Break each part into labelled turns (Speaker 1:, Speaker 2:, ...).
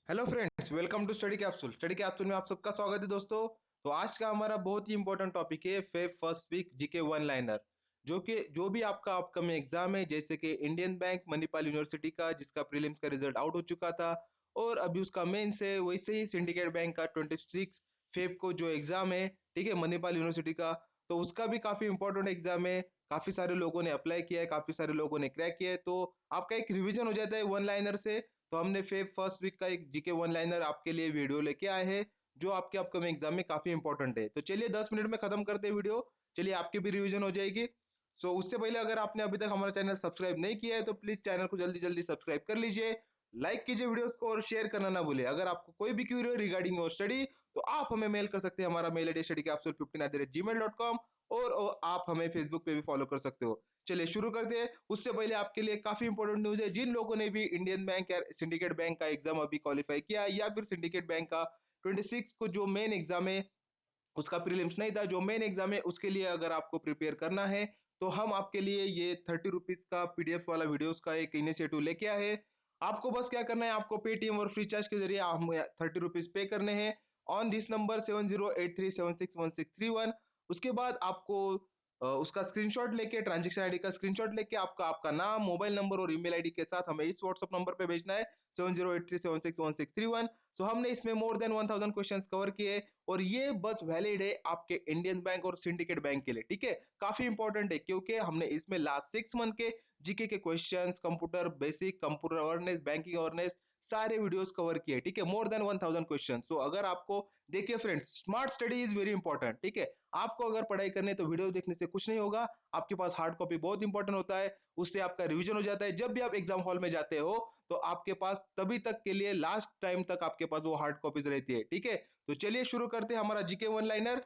Speaker 1: Hello friends, welcome to study capsule में आप सबका स्वागत है दोस्तों। तो आज का हमारा बहुत ही इंपॉर्टेंट टॉपिक है Feb first week GK one liner, जो भी आपका अपकमिंग एग्जाम है, जैसे कि इंडियन बैंक मणिपाल यूनिवर्सिटी का, जिसका प्रीलिम्स का रिजल्ट आउट हो चुका था और अभी उसका मेंस है। वैसे ही सिंडिकेट बैंक का 26 फेब को जो एग्जाम है, ठीक है, मणिपाल यूनिवर्सिटी का, तो उसका भी काफी इंपॉर्टेंट एग्जाम है। काफी सारे लोगों ने अप्लाई किया है, काफी सारे लोगों ने क्रैक किया है, तो आपका एक रिविजन हो जाता है वन लाइनर से। तो हमने फेब फर्स्ट वीक का एक जीके वन लाइनर आपके लिए वीडियो लेके आए हैं, जो आपके अपकमिंग एग्जाम में काफी इंपॉर्टेंट है। तो चलिए 10 मिनट में खत्म करते हैं वीडियो। चलिए आपकी भी रिवीजन हो जाएगी। उससे पहले अगर आपने अभी तक हमारा चैनल सब्सक्राइब नहीं किया है तो प्लीज चैनल को जल्दी जल्दी सब्सक्राइब कर लीजिए, लाइक कीजिए वीडियोस को और शेयर करना ना भूलिए। अगर आपको कोई भी क्यूरी हो रिगार्डिंग योर स्टडी तो आप हमें मेल कर सकते हैं। हमारा मेल आईडी studycapsule15@gmail.com, और आप हमें फेसबुक पे भी फॉलो कर सकते हो। चलिए शुरू करते हैं। उससे पहले आपके लिए काफी इंपॉर्टेंट न्यूज है। जिन लोगों ने भी इंडियन बैंक या सिंडिकेट बैंक का एग्जाम अभी क्वालिफाई किया है, या फिर सिंडिकेट बैंक का 26 को जो मेन एग्जाम है उसका प्रीलिम्स नहीं था, जो मेन एग्जाम है उसके लिए अगर आपको प्रिपेयर करना है, तो हम आपके लिए ये 30 रुपीज का पीडीएफ वाला वीडियोस का एक इनिशिएटिव लेके आए हैं। आपको बस क्या करना है, आपको पेटीएम और फ्री चार्ज के जरिए हम 30 रुपीज पे करने हैं ऑन दिस नंबर 7083761631। उसके बाद आपको उसका स्क्रीनशॉट लेके, ट्रांजेक्शन आईडी का स्क्रीनशॉट लेके, आपका आपका नाम, मोबाइल नंबर और ईमेल आईडी के साथ हमें इस व्हाट्सएप नंबर पे भेजना है 7083761631। सो हमने इसमें मोर देन 1000 क्वेश्चंस कवर किए, और ये बस वैलिड है आपके इंडियन बैंक और सिंडिकेट बैंक के लिए, ठीक है। काफी इंपॉर्टेंट है क्योंकि हमने इसमें लास्ट 6 मंथ के जीके के questions, computer basic, computer awareness, banking awareness, सारे वीडियोस कवर किए, ठीक है। More than 1000 question. सो अगर आपको, देखिए friends, smart study is very important, ठीक है। आपको अगर पढ़ाई करनी है तो वीडियो देखने से कुछ नहीं होगा, आपके पास हार्ड कॉपी बहुत इंपॉर्टेंट होता है, उससे आपका रिवीजन हो जाता है। जब भी आप एग्जाम हॉल में जाते हो तो आपके पास तभी तक के लिए, लास्ट टाइम तक आपके पास वो हार्ड कॉपीज रहती है, ठीक है। तो चलिए शुरू करते हैं हमारा जीके वन लाइनर,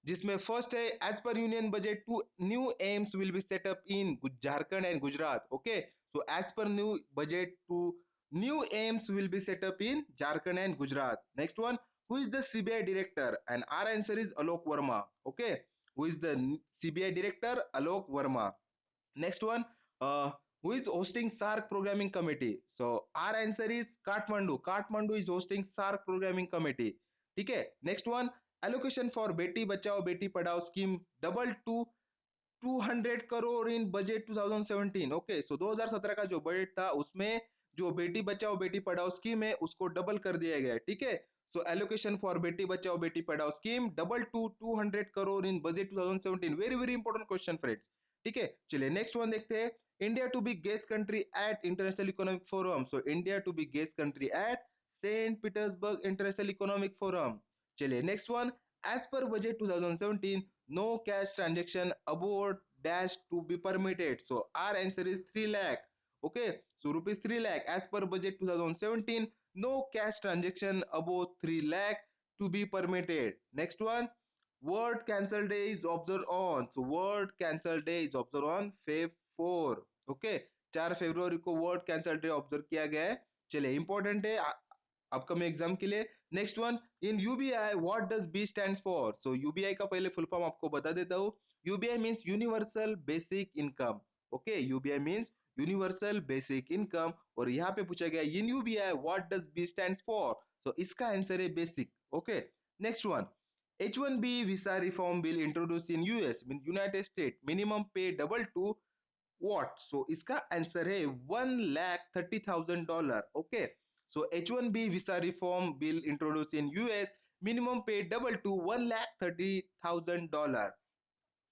Speaker 1: जिसमें फर्स्ट है, as per union budget two new AIIMS will be set up in Jharkhand and Gujarat. Okay, so as per new budget two new AIIMS will be set up in Jharkhand and Gujarat. Next one, who is the CBI director? And our answer is Alok Verma. Okay, who is the CBI director? Alok Verma. Next one, who is hosting SARC programming committee? So our answer is Kathmandu. Kathmandu is hosting SARC programming committee. ठीक है। Next one, allocation for बेटी Bachao Beti Padhao scheme double to 200 crore in budget 2017। Okay, सो 2017 का जो budget था उसमें जो बेटी Bachao Beti Padhao scheme है उसको डबल कर दिया गया है, ठीक है। सो एलोकेशन फॉर बेटी Bachao Beti Padhao scheme double to 200 crore in budget 2017। Very very important question friends, ठीक है। चलिए नेक्स्ट वन देखते हैं। India to be guest country at international economic forum. So India to be guest country at saint Petersburg international economic forum. चलिए next one, as per budget 2017 no cash transaction above dash to be permitted. So our answer is 3 lakh. Okay, so rupees 3 lakh as per budget 2017, no cash transaction above 3 lakh to be permitted. Next one, word cancel day is observed on. So word cancel day is observed on Feb 4. Okay, 4 फरवरी को word cancel day observe किया गया है। चलिए important है upcoming exam के लिए। Next one, in UBI what does B stands for? So UBI का पहले फुल फॉर्म आपको बता देता हूँ। UBI means universal basic income. Okay, UBI means universal basic income, और यहाँ पे पूछा गया in UBI what does B stands for? So इसका आंसर है basic. Okay, next one, H1B visa reform bill introduced in US, mean United States, minimum pay double to what? So इसका answer है $1,30,000। Okay, so H1B visa reform bill introduced in US, minimum pay double to $1,30,000।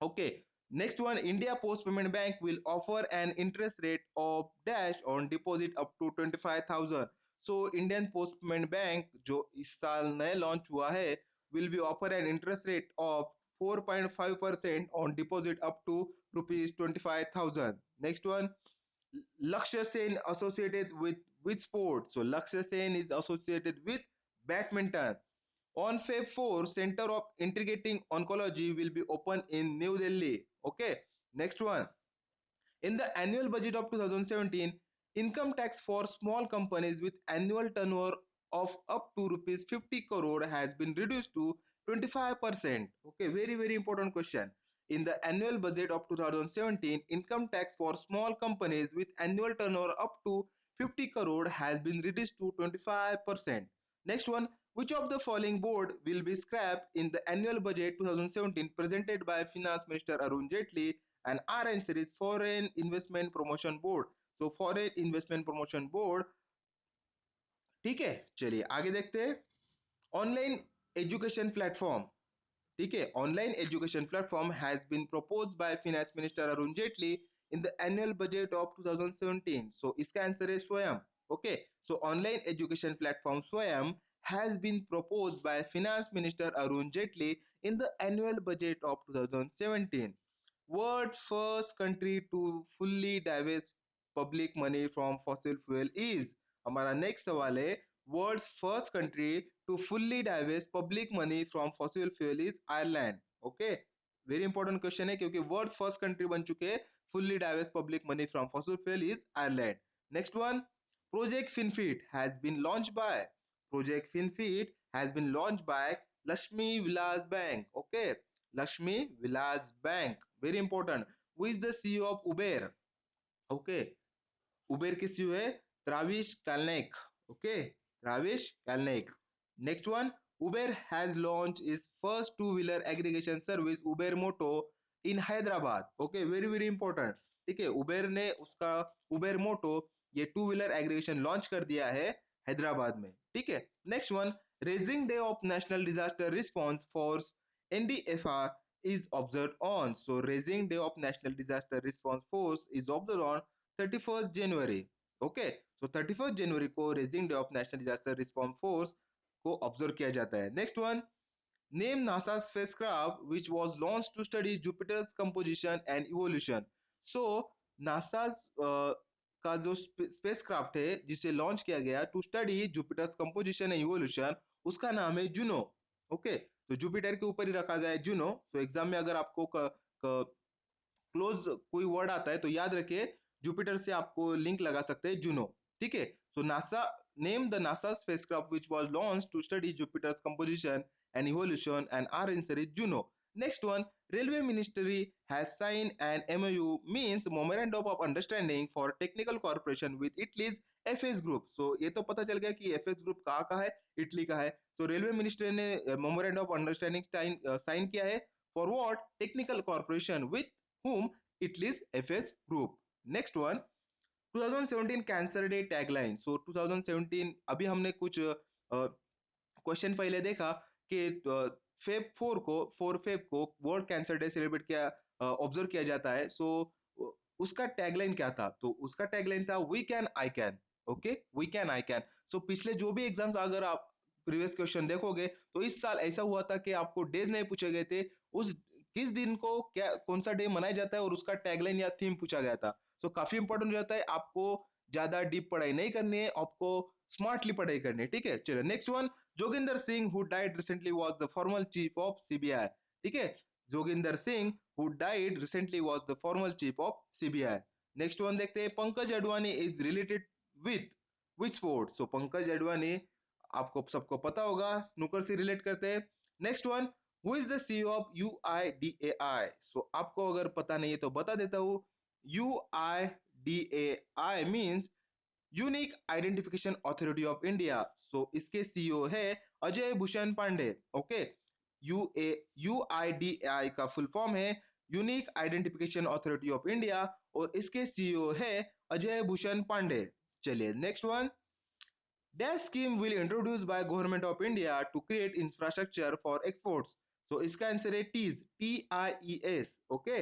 Speaker 1: Okay, next one, India Post Payment Bank will offer an interest rate of dash on deposit up to 25,000। so Indian Post Payment Bank जो इस साल नए launch हुआ है will be offer an interest rate of 4.5% on deposit up to rupees 25,000। next one, Lakshya Sen associated with which sport? So Lakshya Sen is associated with badminton। on Feb 4, Center of Integrating Oncology will be opened in New Delhi। Okay, next one. In the annual budget of 2017, income tax for small companies with annual turnover of up to rupees 50 crore has been reduced to 25%. Okay, very very important question. In the annual budget of 2017, income tax for small companies with annual turnover up to 50 crore has been reduced to 25%. Next one, which of the following board will be scrapped in the annual budget 2017 presented by Finance Minister Arun Jaitley? And our answer is Foreign Investment Promotion Board. So Foreign Investment Promotion Board, ठीक है, चलिए आगे देखते हैं। Online education platform, ठीक है, online education platform has been proposed by finance minister Arun Jaitley in the annual budget of 2017. So इसका answer है स्वयं। ओके, सो ऑनलाइन एजुकेशन प्लेटफॉर्म स्वयं has been proposed by finance minister Arun Jaitley in the annual budget of 2017. World first country to fully divest public money from fossil fuel is? हमारा next सवाल है, world's first country to fully divest public money from fossil fuel is Ireland. Okay, very important question है क्योंकि world first country बन चुके fully divest public money from fossil fuel is Ireland. Next one, project Finfit has been launch by, project Finfit has been launch by Lakshmi Vilas bank. Okay, Lakshmi Vilas bank, very important. Who is the CEO of Uber? Okay, Uber की CEO है Travis Kalanick. Okay, Travis Kalanick. Next one, Uber has launched its first two-wheeler aggregation service Uber Moto in Hyderabad. Okay, very important. ठीक है, Uber ने उसका Uber मोटो ये two wheeler aggregation launch कर दिया है हैदराबाद में। ठीक है, next one, raising day of national disaster response force NDFR is observed on. So raising day of national disaster response force is observed on 31st January. Okay, so 31 जनवरी को raising day of national disaster response force को observe किया जाता है। Next one, name NASA spacecraft which was launch to study Jupiter's composition and evolution. So NASA का जो spacecraft है जिसे लॉन्च किया गया to study Jupiter's composition and evolution, उसका नाम है जुनो। ओके, तो जुपिटर के ऊपर ही रखा गया है जुनो। सो एग्जाम में अगर आपको क्लोज कोई वर्ड आता है तो याद रखिए जुपिटर से आपको लिंक लगा सकते हैं जुनो। ठीक है, so NASA name the NASA spacecraft which was launched to study Jupiter's composition and evolution and our answer is Juno. Next one, railway ministry has sign an MOU means memorandum of understanding for technical corporation with Italy's FS group. So ये तो पता चल गया कि FS group कहाँ का है, Italy का है। सो रेलवे मिनिस्ट्री ने मेमोरेंडम ऑफ अंडरस्टैंडिंग साइन किया है for what? Technical corporation with whom? Italy's FS group. Next one, 2017 cancer day tagline. So 2017 अभी हमने कुछ क्वेश्चन पहले देखा कि फेब 4 फेब को वर्ल्ड कैंसर डे सेलिब्रेट किया ऑब्जर्व किया जाता है। सो उसका टैगलाइन क्या था? तो उसका टैगलाइन था we can I can. Okay, we can I can. So पिछले जो भी एग्जाम्स अगर आप प्रीवियस क्वेश्चन देखोगे तो इस साल ऐसा हुआ था कि आपको डेज नहीं पूछे गए थे, उस किस दिन को क्या कौन सा डे मनाया जाता है और उसका टैगलाइन या थीम पूछा गया था। सो काफी इंपॉर्टेंट रहता है, आपको ज्यादा डीप पढ़ाई नहीं करनी है, आपको स्मार्टली पढ़ाई करनी है। ठीक है, चलो next one, Joginder Singh who died recently was the former chief of CBI। ठीक है, Joginder Singh who died recently was the former chief of CBI। Next one देखते हैं, Pankaj Advani is related with which sport. So Pankaj Advani आपको सबको पता होगा स्नूकर से रिलेट करते हैं। Next one, who is the CEO of UIDAI। So आपको अगर पता नहीं है तो बता देता हूं, UIDAI means unique identification authority of India. So इसके CEO है अजय भूषण पांडे। ओके, UIDAI का फुल फॉर्म है unique identification authority of India और इसके CEO है अजय भूषण पांडे। चलिए next one, Dash scheme will introduced by government of India to create infrastructure for exports. So इसका answer है TIES, TIES. Okay,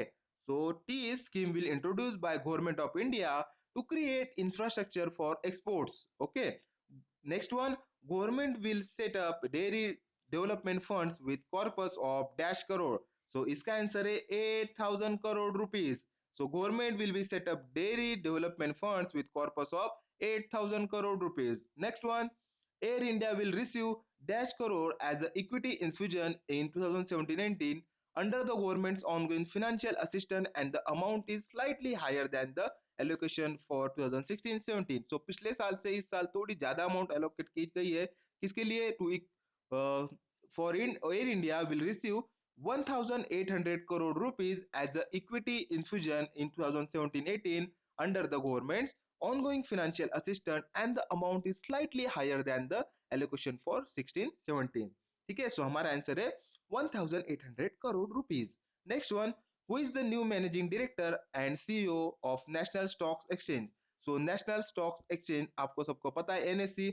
Speaker 1: so TIES scheme will introduced by government of India to create infrastructure for exports. Okay, next one, government will set up dairy development funds with corpus of dash crore. So इसका answer है 8,000 crore rupees. So government will be set up dairy development funds with corpus of 8,000 crore rupees. Next one, Air India will receive dash crore as an equity infusion in 2017-18 under the government's ongoing financial assistance and the amount is slightly higher than the allocation for 2016-17. So पिछले साल से इस साल थोड़ी ज्यादा amount allocate की गई है, किसके लिए? To for Air India will receive 1,800 crore rupees as a equity infusion in 2017-18 under the government's ongoing financial assistance and the amount is slightly higher than the allocation for 16-17. ठीक है, सो हमारा answer है 1800 crore rupees. Next one, who is the new managing director and CEO of national stock exchange. So national stock exchange आपको सबको पता है, NSC.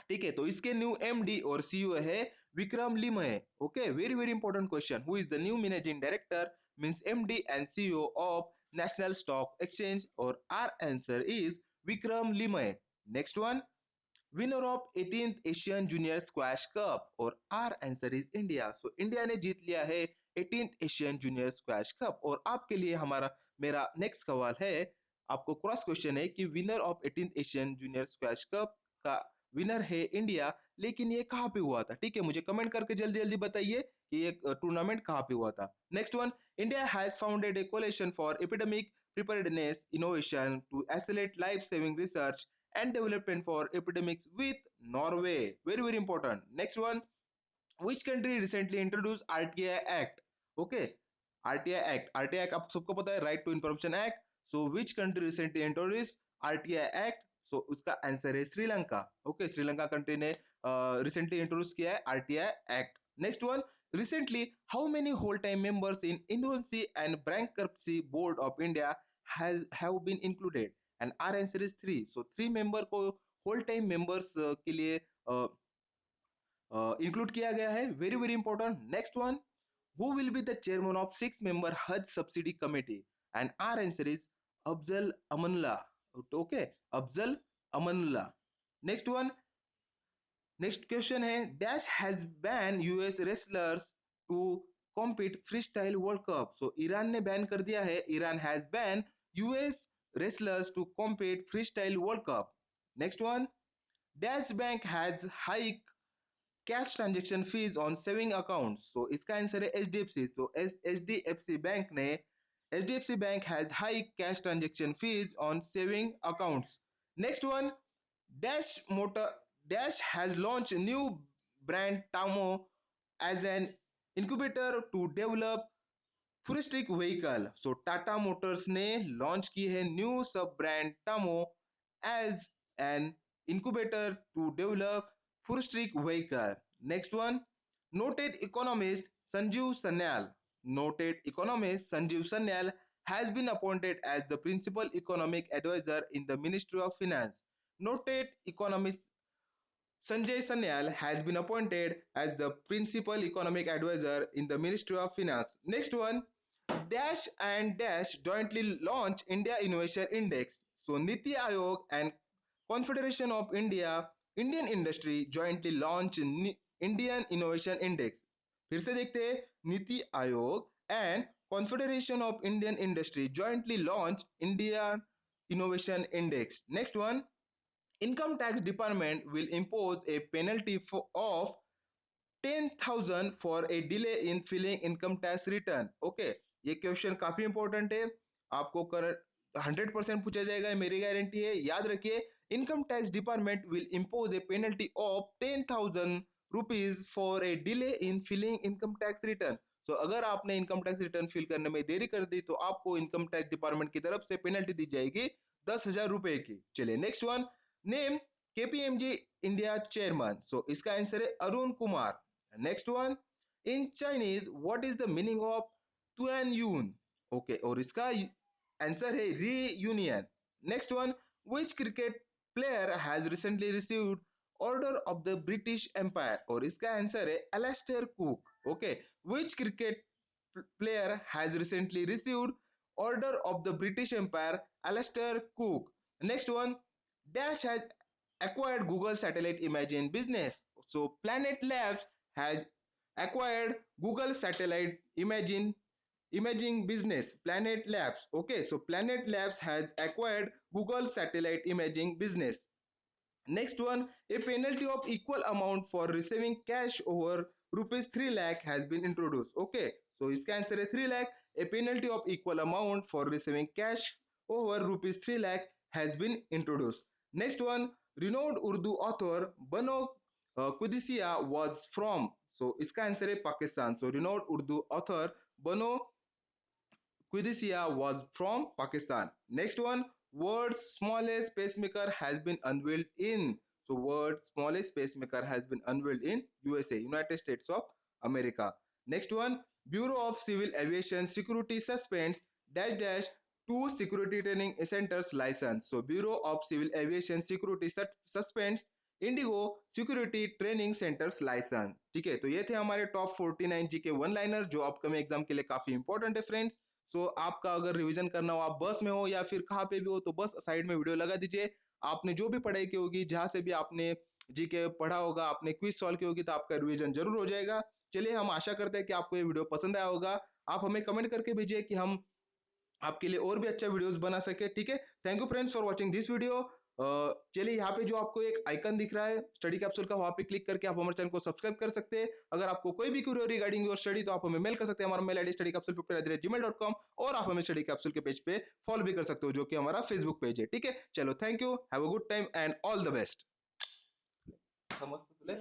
Speaker 1: ठीक है, तो इसके न्यू एमडी और सीईओ है Vikram Limaye. Okay, very very important question, who is the new managing director means MD and CEO of national stock exchange, और our answer is Vikram Limaye. Next one, winner of 18th Asian junior squash cup, और our answer is India. So India ने जीत लिया है 18th Asian junior squash cup. और आपके लिए हमारा मेरा नेक्स्ट सवाल है, आपको क्रॉस क्वेश्चन है कि winner of 18th Asian junior squash cup का विनर है इंडिया, लेकिन ये कहाँ पे हुआ था? ठीक है, मुझे कमेंट करके जल्दी जल्दी बताइए कि ये टूर्नामेंट कहाँ पे हुआ था। Next one, India has founded A कोalition for epidemic preparedness innovation to accelerate life saving research and development for epidemics with Norway. Very very important. Next one, which country recently introduced RTI Act? Okay, RTI Act, RTI Act आप सबको पता है, Right to Information Act. So which country recently introduced RTI Act? So उसका answer है Sri Lanka. Okay, Sri Lanka country ने recently introduce किया है RTI Act. Next one, recently how many whole-time members in Insolvency and Bankruptcy Board of India have been included? And our answer is 3. So 3 member को whole-time members के लिए include किया गया है। Very very important. Next one, who will be the chairman of 6 member Haj subsidy committee? And our answer is Afzal Amanullah. Okay, Afzal Amanullah. Next one, next question है, dash has ban US wrestlers to compete freestyle world cup. So Iran ने ban कर दिया है, Iran has ban US wrestlers to compete freestyle world cup. Next one, dash bank has hike cash transaction fees on saving account. So इसका answer है HDFC. तो HDFC bank ने HDFC bank has high cash transaction fees on saving accounts. Next one, dash motor dash has launch new brand Tamo as an incubator to develop futuristic vehicle. So Tata motors ने launch की है new sub brand Tamo as an incubator to develop futuristic vehicle. Next one, noted economist Sanjeev Sanyal. Noted economist Sanjeev Sanyal has been appointed as the principal economic advisor in the Ministry of Finance. Noted economist Sanjay Sanyal has been appointed as the principal economic advisor in the Ministry of Finance. Next one, Dash and Dash jointly launch India Innovation Index. So Niti Aayog and Confederation of Indian Industry jointly launch Indian Innovation Index. फिर से देखते हैं, NITI Aayog and Confederation of Indian Industry jointly launch Indian Innovation Index. Next one, Income Tax Department will impose a penalty of 10,000 for a delay in filing income tax return. Okay, ये question काफी important है, आपको 100% पूछा जाएगा, मेरी guarantee है। याद रखिए, income tax department will impose a penalty of 10,000 rupees for a delay in filing income tax return. So अगर आपने इनकम टैक्स रिटर्न फिल करने में देरी कर दी तो आपको इनकम टैक्स डिपार्टमेंट की तरफ से पेनल्टी दी जाएगी 10,000 रुपए की। चलिए next one, name KPMG India chairman. So इसका आंसर है Arun Kumar. Next one, in Chinese what is the meaning of तुआन यून? ओके, और इसका आंसर है reunion. Next one, which cricket player has recently received order of the British empire? और इसका answer है Alastair Cook. Okay, which cricket player has recently received order of the British empire? Alastair Cook. Next one, dash has acquired Google satellite imaging business. So Planet Labs has acquired Google satellite imaging business. Planet Labs. Okay, so Planet Labs has acquired Google satellite imaging business. Next one, a penalty of equal amount for receiving cash over rupees 3 lakh has been introduced. Okay, so इसका answer है 3 lakh. A penalty of equal amount for receiving cash over rupees 3 lakh has been introduced. Next one, renowned Urdu author Bano Qudsiya was from. So इसका answer है Pakistan. So renowned Urdu author Bano Qudsiya was from Pakistan. Next one, world's smallest pacemaker has been unveiled in, so world's smallest pacemaker has been unveiled in USA, United States of America. Next one, Bureau of Civil Aviation Security suspends dash dash two security training centers license. So Bureau of Civil Aviation Security suspends IndiGo security training centres licence. ठीक है, तो ये थे हमारे top 49 जी के one liner जो upcoming exam के लिए काफी इंपॉर्टेंट है फ्रेंड्स। सो आपका अगर रिवीजन करना हो, आप बस में हो या फिर कहाँ पे भी हो, तो बस साइड में वीडियो लगा दीजिए। आपने जो भी पढ़ाई की होगी, जहां से भी आपने जी के पढ़ा होगा, आपने क्विज सॉल्व की होगी, तो आपका रिवीजन जरूर हो जाएगा। चलिए, हम आशा करते हैं कि आपको ये वीडियो पसंद आया होगा। आप हमें कमेंट करके भेजिए कि हम आपके लिए और भी अच्छा वीडियोस बना सके। ठीक है, thank you friends for watching this video. चलिए, यहाँ पे जो आपको एक आइकन दिख रहा है स्टडी कैप्सूल का, वहां पे क्लिक करके आप हमारे चैनल को सब्सक्राइब कर सकते हैं। अगर आपको कोई भी क्वेरी रिगार्डिंग योर स्टडी, तो आप हमें मेल कर सकते हैं। हमारा मेल आईडी studycapsule50@gmail.com, और आप हमें स्टडी कैप्सूल के पेज पे फॉलो भी कर सकते हो, जो कि हमारा फेसबुक पेज है। ठीक है, चलो, thank you, have a good time and all the best. समझते